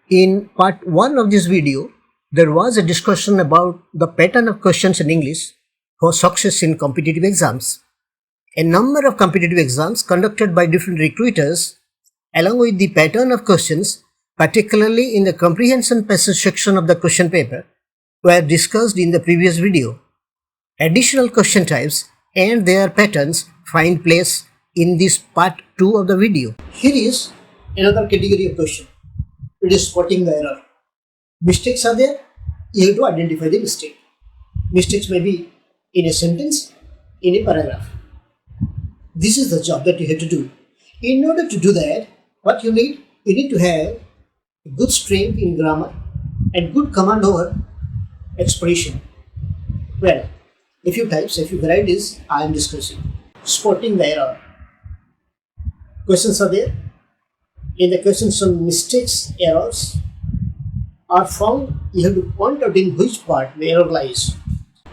In part 1 of this video, there was a discussion about the pattern of questions in English for success in competitive exams. A number of competitive exams conducted by different recruiters, along with the pattern of questions, particularly in the comprehension passage section of the question paper, were discussed in the previous video. Additional question types and their patterns find place in this part 2 of the video. Here is another category of question. It is spotting the error. Mistakes are there, you have to identify the mistake. Mistakes may be in a sentence, in a paragraph. This is the job that you have to do. In order to do that, what you need to have good strength in grammar and good command over expression. Well, a few types, a few varieties I am discussing. Spotting the error. Questions are there. In the questions on mistakes, errors are found, you have to point out in which part the error lies.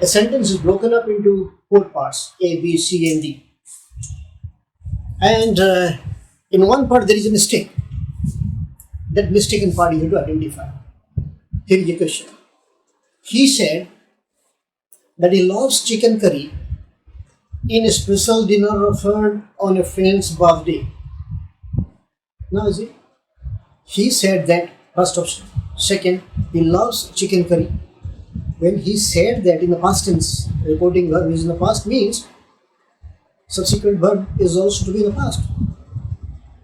A sentence is broken up into 4 parts, A, B, C, and D. And in one part there is a mistake. That mistaken part you have to identify. Here is a question. He said that he loves chicken curry in a special dinner offered on a friend's birthday. Now is it? He said that, first option. Second, he loves chicken curry. When he said that in the past tense, reporting verb is in the past means subsequent verb is also to be in the past.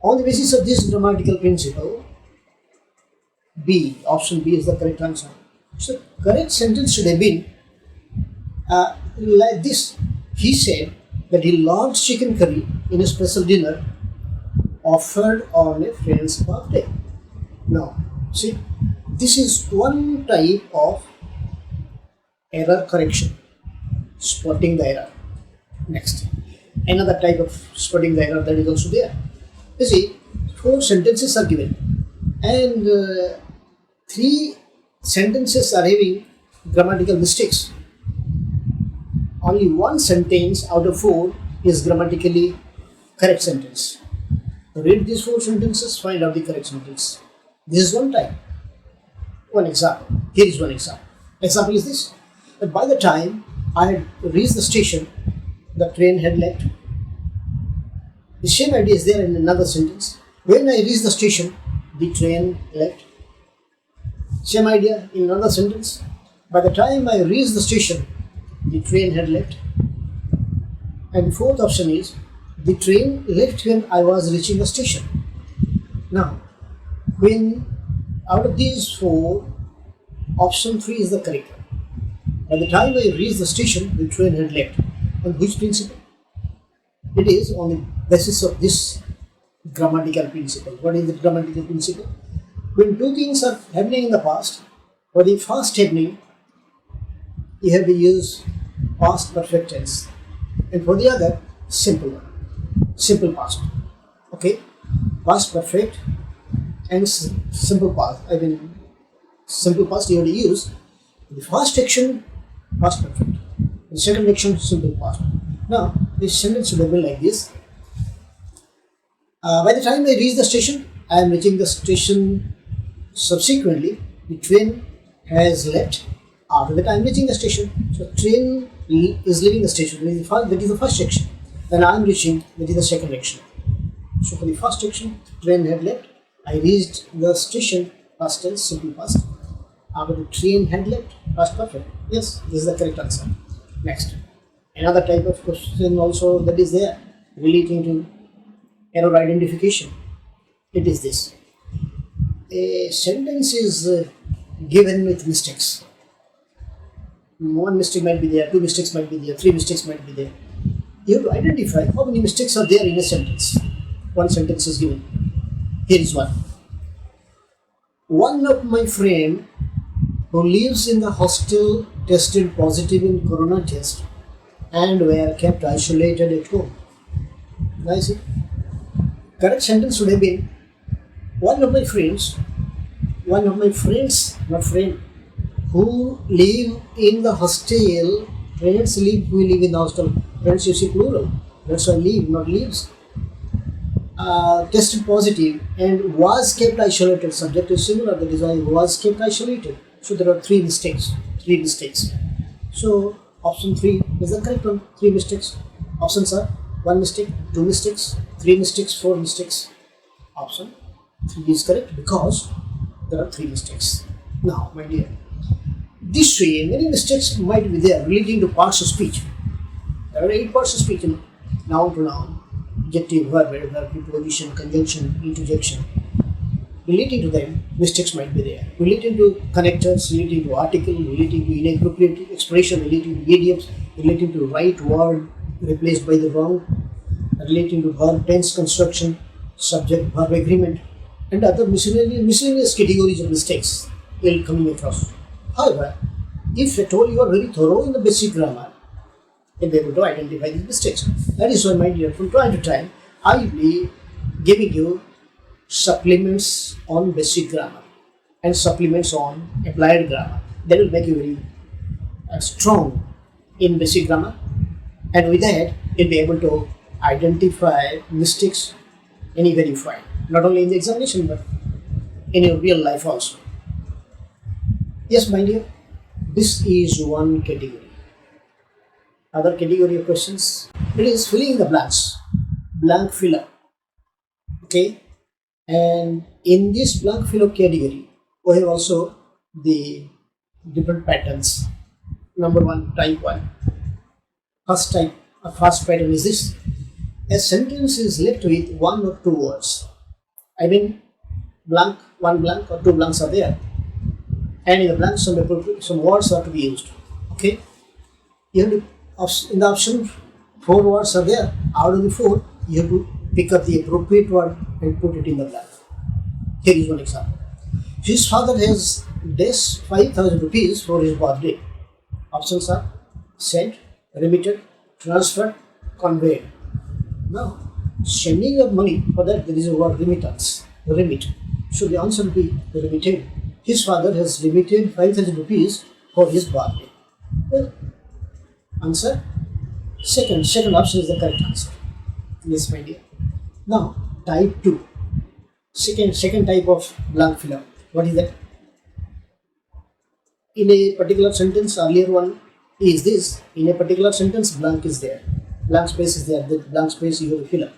On the basis of this grammatical principle, B, option B is the correct answer. So correct sentence should have been like this. He said that he loves chicken curry in a special dinner offered on a friend's birthday. Now, see, this is one type of error correction, spotting the error. Next, another type of spotting the error that is also there. You see, 4 sentences are given and 3 sentences are having grammatical mistakes. Only 1 sentence out of 4 is grammatically correct sentence. Read these 4 sentences, find out the correct sentence. This is one type. One example. Here is one example. Example is this. That by the time I had reached the station, the train had left. The same idea is there in another sentence. When I reached the station, the train left. Same idea in another sentence. By the time I reached the station, the train had left. And the fourth option is, the train left when I was reaching the station. Now, when out of these 4, option 3 is the correct one. By the time I reached the station, the train had left. On which principle? It is on the basis of this grammatical principle. What is the grammatical principle? When 2 things are happening in the past, for the first happening, you have to use past perfect tense, and for the other, simple one. Simple past. Okay, past perfect and simple past. Simple past you have to use the first action, past perfect, the second action, simple past. Now this sentence should have been like this. By the time I reach the station, I am reaching the station subsequently. The train has left after that I am reaching the station. So train is leaving the station. That is the first action. Then I am reaching, that is the second action. So for the first action, train had left. I reached the station, past tense, simple past. After the train had left, past perfect. Yes, this is the correct answer. Next, another type of question also that is there relating to error identification. It is this. A sentence is given with mistakes. 1 mistake might be there, 2 mistakes might be there, 3 mistakes might be there. You have to identify how many mistakes are there in a sentence. 1 sentence is given. Here is one. One of my friend who lives in the hostel tested positive in corona test and were kept isolated at home. Now you see, correct sentence should have been one of my friends, not friend, who live in the hostel. Friends live, we live in the hostel. Friends you see plural. That's why live, not lives. tested positive and was kept isolated. Subject is similar, that is why was kept isolated. So there are three mistakes. So option 3 is the correct one. 3 mistakes. Options are 1 mistake, 2 mistakes, 3 mistakes, 4 mistakes. Option 3 is correct because there are 3 mistakes. Now, my dear, this way many mistakes might be there relating to parts of speech. There are 8 parts of speech in noun, pronoun, adjective, verb, preposition, conjunction, interjection. Relating to them, mistakes might be there. Relating to connectors, relating to article, relating to inappropriate expression, relating to idioms, relating to right word replaced by the wrong, relating to verb tense construction, subject verb agreement, and other miscellaneous categories of mistakes you'll coming across. However, if at all you are very thorough in the basic grammar, you'll be able to identify these mistakes. That is why, my dear, from time to time, I will be giving you supplements on basic grammar and supplements on applied grammar. That will make you very strong in basic grammar, and with that you'll be able to identify mistakes any very fine, not only in the examination but in your real life also. Yes, my dear, this is one category. Other category of questions, it is filling in the blanks, blank filler. Okay, and in this blank filler category we have also the different patterns. Number 1, type 1. First pattern is this: a sentence is left with 1 or 2 words. I mean, blank, 1 blank or 2 blanks are there, and in the blank some words are to be used. Okay, you have to, in the option 4 words are there. Out of the 4, you have to pick up the appropriate word and put it in the blank. Here is one example. His father has dash 5,000 rupees for his birthday. Options are sent, remitted, transferred, conveyed. Now, sending of money, for that there is a word remittance, remit. So the answer will be remitted. His father has remitted 5,000 rupees for his birthday. Well, answer second option is the correct answer. Yes, my dear. Now, type 2. Second type of blank filler. What is that? In a particular sentence, earlier one is this. In a particular sentence, blank is there. Blank space is there. The blank space you have to fill up.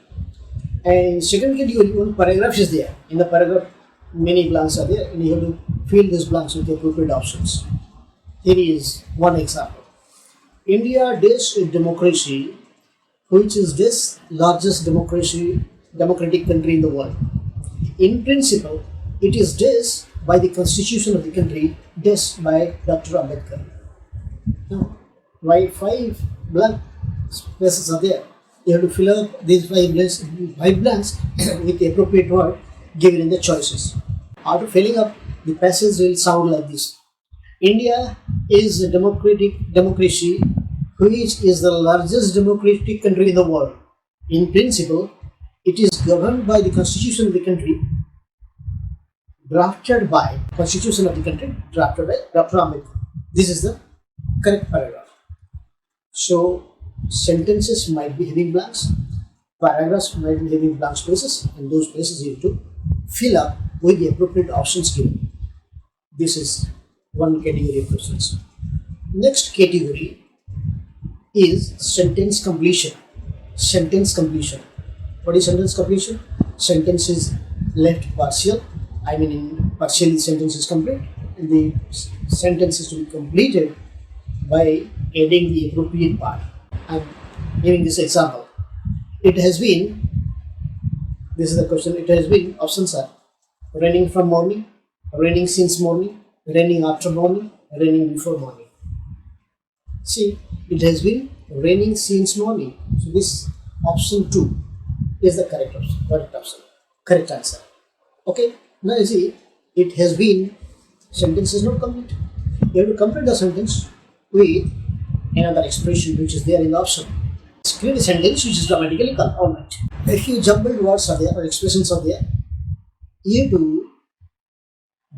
And in second category, one paragraph is there. In the paragraph, many blanks are there, and you have to fill these blanks with the appropriate options. Here is one example. India is a democracy, which is this largest democratic country in the world. In principle, it is this by the constitution of the country, this by Dr. Ambedkar. Now, why 5 blank spaces are there? You have to fill up these 5 blanks with the appropriate word given in the choices. After filling up, the passage will sound like this: India is a democracy which is the largest democratic country in the world. In principle, it is governed by the constitution of the country, drafted by Dr. Ambedkar. This is the correct paragraph. So, sentences might be having blanks, paragraphs might be having blank spaces, and those spaces you have to fill up with the appropriate options given. This is one category of questions. Next category is sentence completion. What is sentence completion? Sentence is left partial. I mean, in partially sentence is complete, and the sentence is to be completed by adding the appropriate part. I'm giving this example. It has been, this is the question, it has been, options are raining from morning, raining since morning, raining after morning, raining before morning. See, it has been raining since morning. So this option 2 is the correct answer. Okay, now you see, it has been, sentence is not complete. You have to complete the sentence with another expression which is there in the option. Create a sentence which is grammatically correct. Alright. A few jumbled words are there or expressions are there. You have to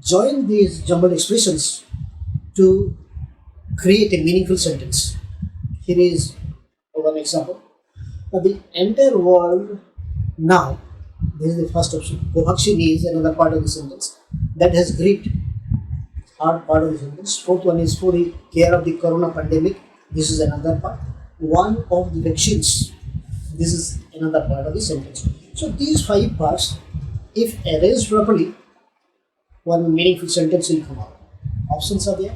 join these jumbled expressions to create a meaningful sentence. Here is one example. Now, the entire world now This is the first option. Coaxing is another part of the sentence that has gripped hard part of the sentence. Fourth one is for the care of the corona pandemic. This is another part. One of the vaccines. This is another part of the sentence. So these 5 parts, if arranged properly, one meaningful sentence will come out. Options are there.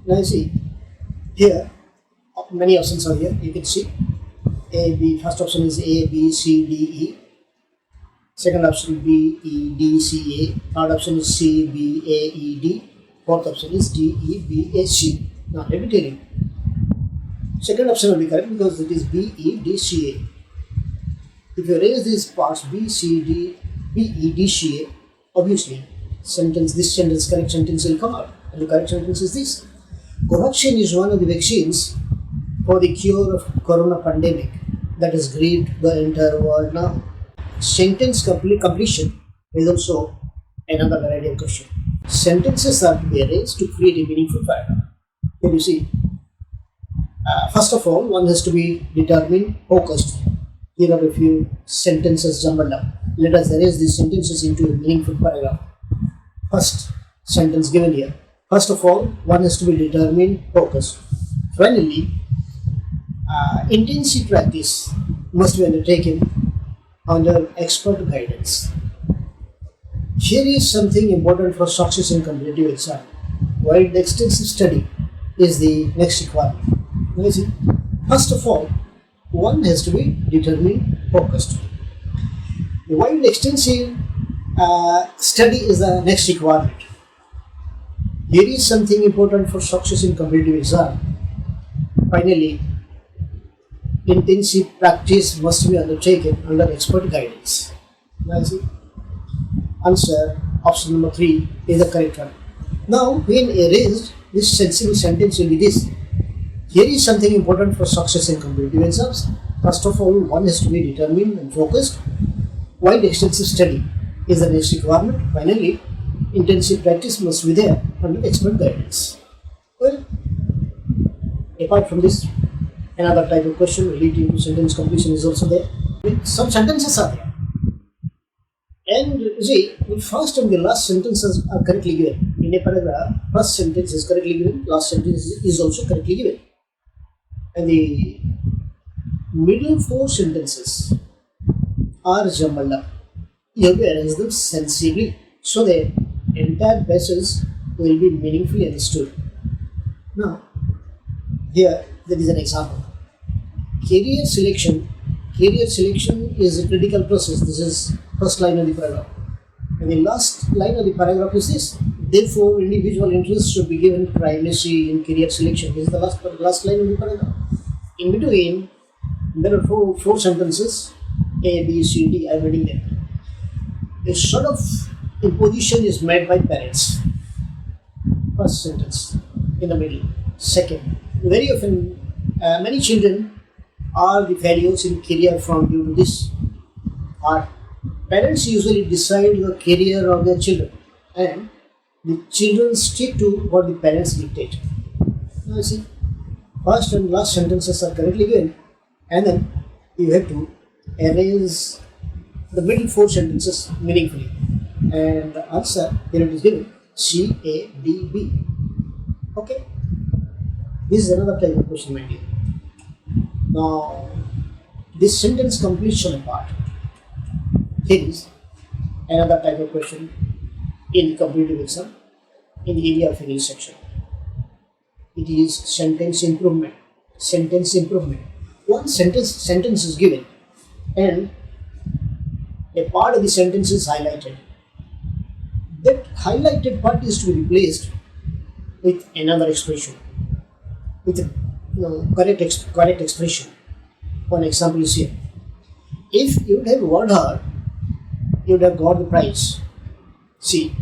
Now you see here, many options are here. You can see A, B. First option is A, B, C, D, E. Second option B, E, D, C, A. Third option is C, B, A, E, D. Fourth option is D, E, B, A, C. Now let me tell you. Second option will be correct because it is B, E, D, C, A. If you arrange these parts B, C, D, B, E, D, C, A, obviously this sentence, correct sentence will come out. And the correct sentence is this. Covaxin is one of the vaccines for the cure of corona pandemic that has gripped the entire world now. Sentence completion is also another variety of question. Sentences are to be arranged to create a meaningful paragraph. Here you see, first of all, one has to be determined, focused. Here are a few sentences jumbled up. Let us arrange these sentences into a meaningful paragraph. First sentence given here. First of all, one has to be determined, focused. Finally, intensive practice must be undertaken under expert guidance. Here is something important for success in competitive exam. While the extensive study is the next requirement. Now you see, first of all, one has to be determined, focused. While extensive study is the next requirement. Here is something important for success in competitive exam. Finally, intensive practice must be undertaken under expert guidance. Now see, answer option number 3 is the correct one. Now, when erased, this sensible sentence will be this. Here is something important for success in competitive exams. First of all, one has to be determined and focused, while extensive study is the next requirement. Finally, intensive practice must be there under expert guidance. Well, apart from this, another type of question relating to sentence completion is also there. Some sentences are there. And see, the first and the last sentences are correctly given. In a paragraph, first sentence is correctly given, last sentence is also correctly given. And the middle 4 sentences are jumbled up. You have to arrange them sensibly so that entire passage will be meaningfully understood. Now, here there is an example. Career selection is a critical process. This is first line of the paragraph. And the last line of the paragraph is this. Therefore, individual interests should be given primacy in career selection. This is the last line of the paragraph. In between, there are four sentences, A, B, C, D. I am reading them. A sort of imposition is made by parents. First sentence in the middle. Second, very often, many children are the failures in career from due to this. Parents usually decide the career of their children, and the children stick to what the parents dictate. Now you see, first and last sentences are correctly given, and then you have to arrange the middle 4 sentences meaningfully. And the answer here it is given C, A, D, B. Okay? This is another type of question, my dear. Now, this sentence completion part, here is another type of question in competitive exam in the area of English section. It is sentence improvement. Sentence improvement. One sentence is given and a part of the sentence is highlighted. That highlighted part is to be replaced with another expression, with a correct expression. One example is here. If you would have worked hard, you would have got the prize. See,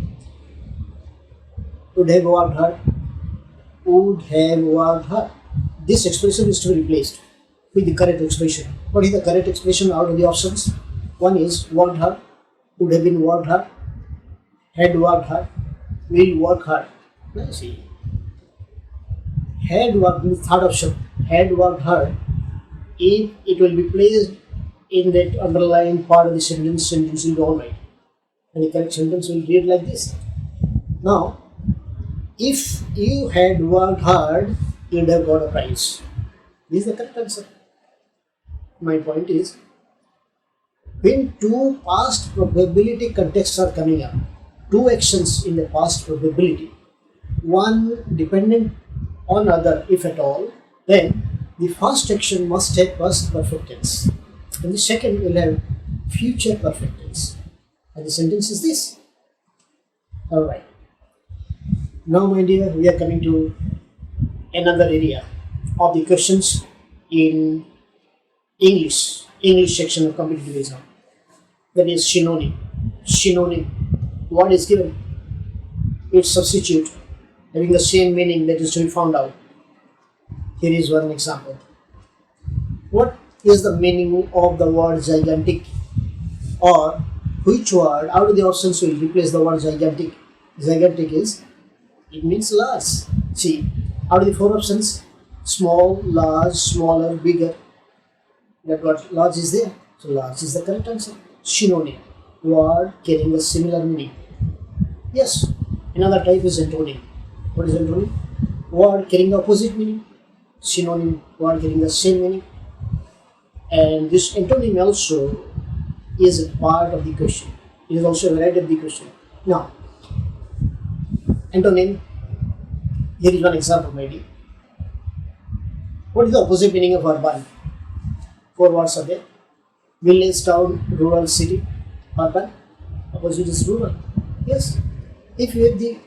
would have worked hard, would have worked hard. This expression is to be replaced with the correct expression. What is the correct expression out of the options? One is worked hard, would have been worked hard, had worked hard, will work hard. Let's see. Had worked, the third option, had worked hard, if it will be placed in that underlying part of the sentence will be alright. And the correct sentence will read like this. Now, if you had worked hard, you'd have got a prize. This is the correct answer. My point is, when two past probability contexts are coming up, two actions in the past probability, one dependent on other if at all, then the first action must have past perfect tense and the second will have future perfect tense. And the sentence is this. Alright. Now my dear, we are coming to another area of the questions in English section of competitive exam. That is synonym. Synonym. What is given? Its substitute having the same meaning that is to be found out. Here is one example. What is the meaning of the word gigantic? Or which word out of the options will replace the word gigantic? Gigantic is, it means large. See, out of the four options, small, large, smaller, bigger. That what large is there. So large is the correct answer. Synonym. Word carrying a similar meaning. Yes. Another type is antonym. What is antonym? Word carrying the opposite meaning. Synonym. Word carrying the same meaning. And this antonym also is a part of the question. It is also a variety of the question. Now, antonym. Here is one example maybe. What is the opposite meaning of urban? Four words are there. Village, town, rural, city. Urban. Opposite is rural. Yes. If you have the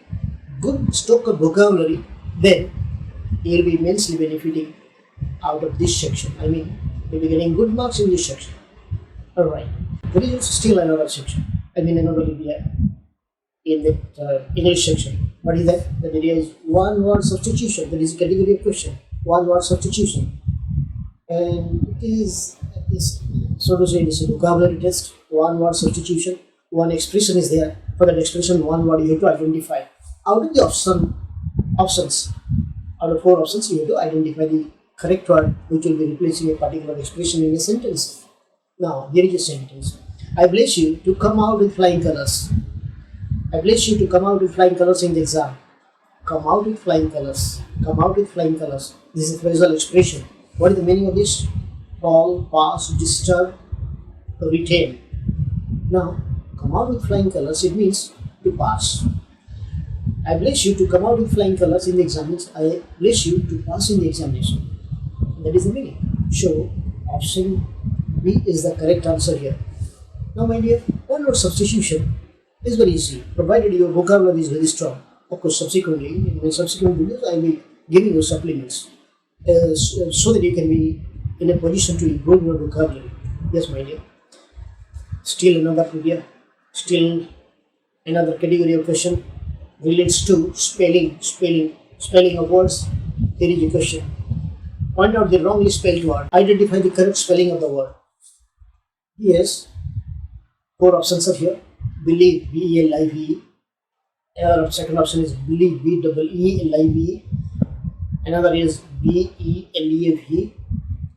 good stock of vocabulary, then you will be immensely benefiting out of this section. I mean, you will be getting good marks in this section. Alright. There is still another section. I mean, another area in the English section. What is that? That area is one word substitution. That is a category of question. One word substitution. And it is so to say, it is a vocabulary test. One word substitution. One expression is there. For that expression, one word you have to identify. Out of the options, out of four options, you have to identify the correct word which will be replacing a particular expression in a sentence. Now, here is a sentence. I bless you to come out with flying colors. I bless you to come out with flying colors in the exam. Come out with flying colors. Come out with flying colors. This is a phrasal expression. What is the meaning of this? Fall, pass, disturb, retain. Now, come out with flying colors, it means to pass. I bless you to come out with flying colors in the examination. I bless you to pass in the examination. That is the meaning. So, option B is the correct answer here. Now, my dear, one word substitution is very easy, provided your vocabulary is very strong. Of course, subsequently, in my subsequent videos, I will be giving you supplements so that you can be in a position to improve your vocabulary. Yes, my dear. Still another area, still another category of question relates to spelling of words. Here is a question. Point out the wrongly spelled word. Identify the correct spelling of the word. Yes, four options are here. Believe, B-E-L-I-V-E. Another second option is believe, B-E-E-L-I-V-E. Another is B-E-L-E-F-E.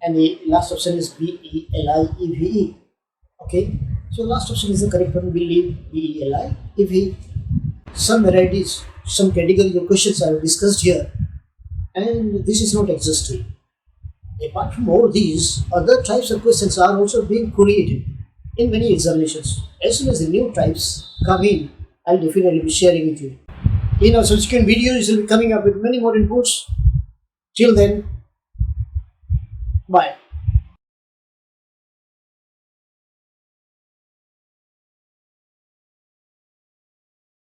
And the last option is B-E-L-I-E-V-E. Okay, so last option is the correct one. Believe, B-E-L-I-E-V-E. Some varieties, some categories of questions I have discussed here, and this is not exhaustive. Apart from all these, other types of questions are also being created in many examinations. As soon as the new types come in, I'll definitely be sharing with you. In our subsequent videos, we'll be coming up with many more inputs. Till then, bye.